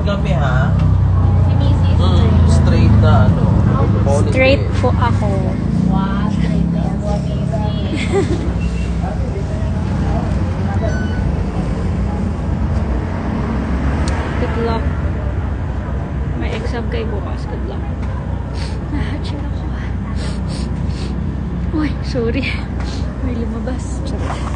kami ha. Si Mrs. Straight na ano. Straight po ako. Wow, straight na yan. Mrs. Good luck. May exam kayo bukas. Good luck. Chill ako. Uy, sorry. May lumabas. Charot.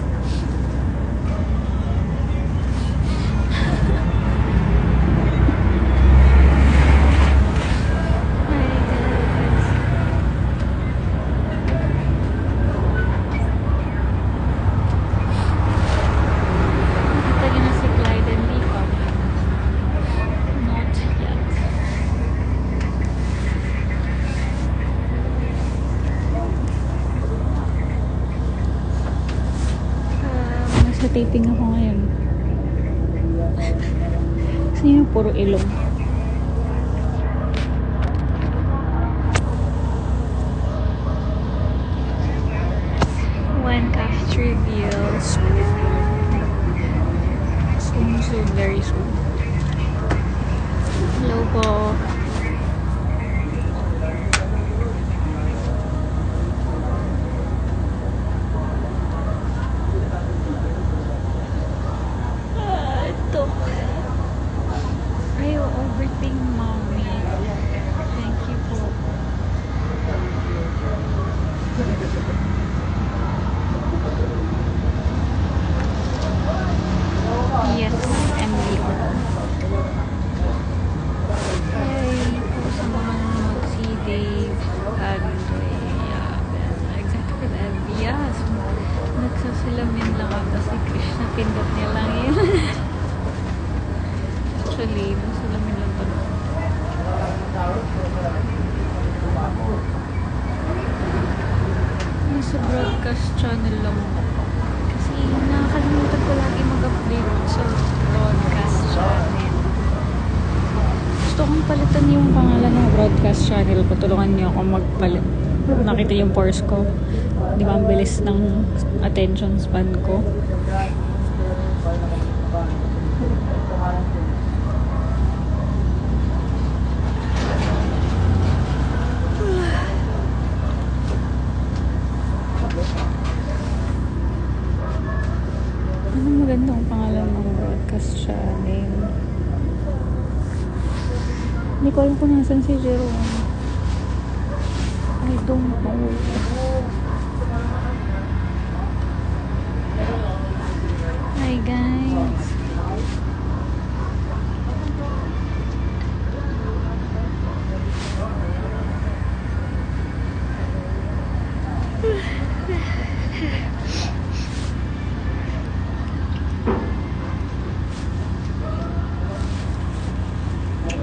Taping ako ngayon. Kasi yung puro ilong. When cast reveals soon, very soon. Hello po. Everything, mommy. Thank you po. Yes, MDR. Hi po sa mga si Dave, Andrea, exactly for the yes. Nagsasilamin lang ako si Krishna, pindot niya lang yun. Actually, masalamin lang ito. Nasa broadcast channel lang. Kasi nakakalimutan ko lagi mag-update sa broadcast channel. Gusto kong palitan yung pangalan ng broadcast channel ko. Tulungan niyo ako magpalit. Nakita yung pores ko. Di ba ang bilis ng attention span ko? Anong magandang pangalan ng broadcast channel? Hindi ko alam kung nasan si Jerome. I don't know. Hi guys.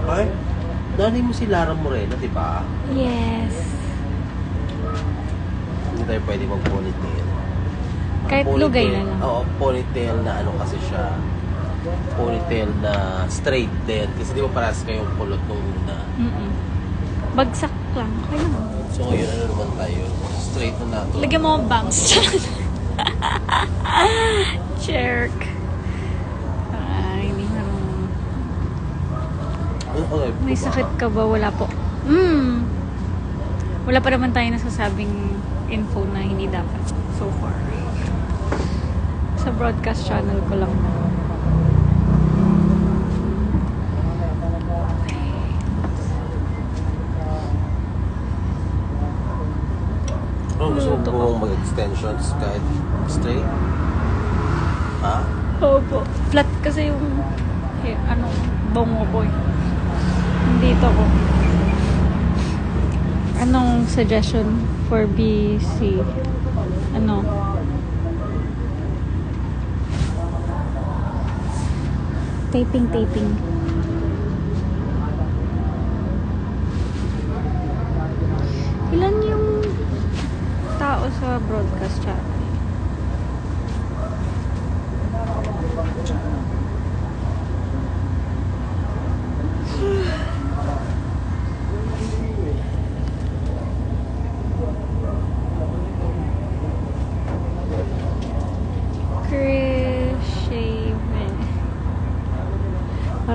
Ay, nanay mo si Lara Moreno, di ba? Yes. Hindi tayo pwede mag-ponytail. Kahit lugay na lang. Oo, ponytail na ano kasi siya. Ponytail na straight din. Kasi di ba parehas kayong kulot nung una? Bagsak lang. Okay lang. So ngayon, ano naman tayo? Straight na nato. Lagyan mo ang bangs. Jerk. Ay, hindi marunong. Okay, May sakit ka ba? Wala po. Wala pa naman tayo nasasabing info na hindi dapat so far. Sa broadcast channel ko lang na. Oh, gusto mo mag-extensions kahit straight? Ha? Opo. Flat kasi yung bango ko eh. Dito ko. Anong suggestion for BC? Ano? Taping. Ilan yung tao sa broadcast channel?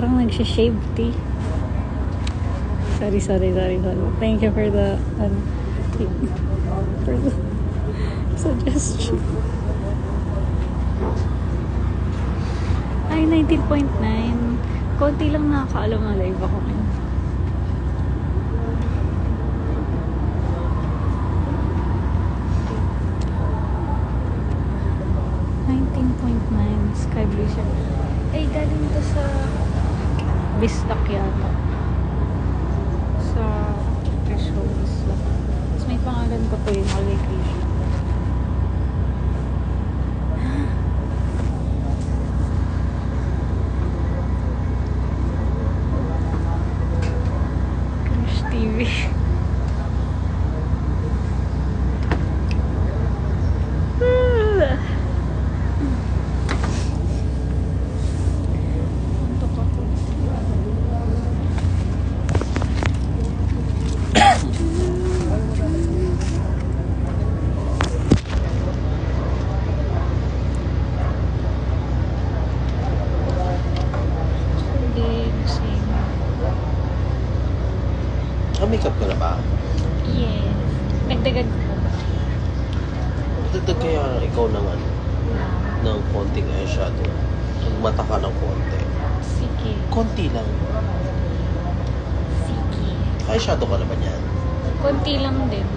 parang nagsha-shave tea. Sorry. Thank you for the, for the suggestion. Ay, 19.9. Konti lang nakakaalam na live ako ngayon. Sky blue siya. Ay, galing to sa Bistak yata. Sa Threshold Bistak. Tapos may pangalan ko po yung all vacation. Crush TV. Makeup ka na ba? Yes. Nagdagan ko po ba? Dagdag kaya ikaw ng ng konting eyeshadow. Magmata ka ng konti. Sige. Konti lang. Sige. Eyeshadow ka na ba niyan? Konti lang din.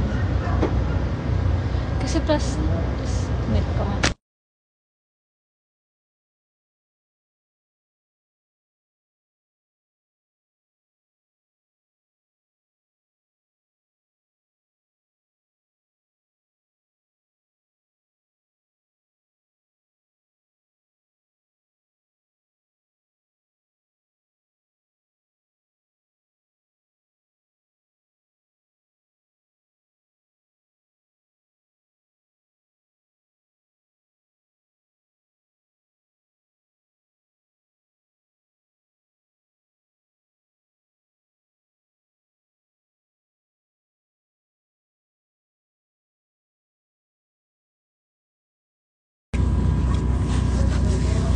Kasi plus net ko nga.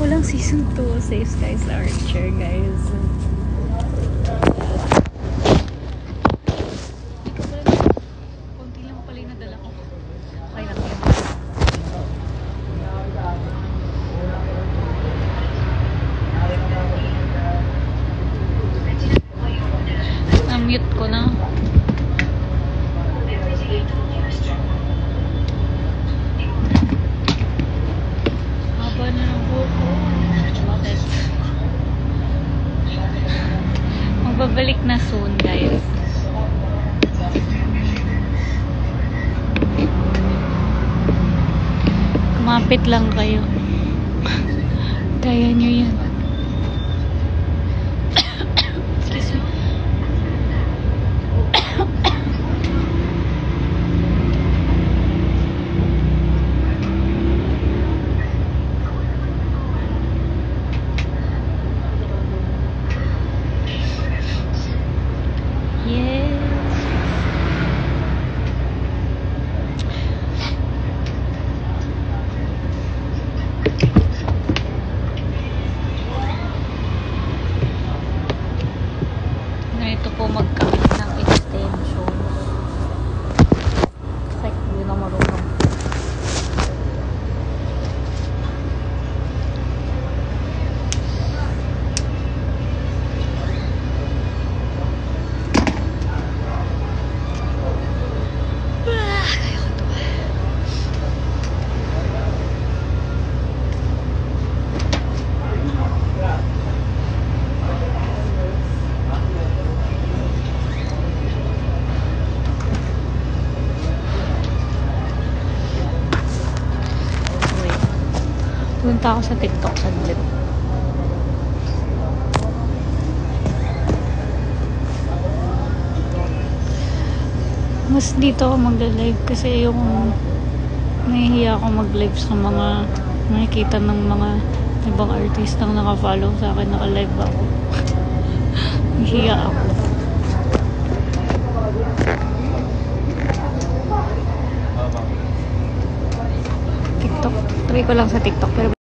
Walang season 2 Safe Skies Archer, guys. Konti lang pala yung nadala ko. Okay lang yun. Na-mute ko na. Haba na ng buko. Magbabalik na soon, guys. Kumapit lang kayo. Kaya nyo yan. Excuse me. Ganito po magkamit ng extension. Like, hindi na marunong. Kaya ko to. Punta ako sa TikTok saglit. Mas dito ako magla-live kasi yung nahihiya ako mag-live sa mga nakikita ng mga ibang artistang naka-follow sa akin, naka-live ako. Nahihiya ako. TikTok. Try ko lang sa TikTok pero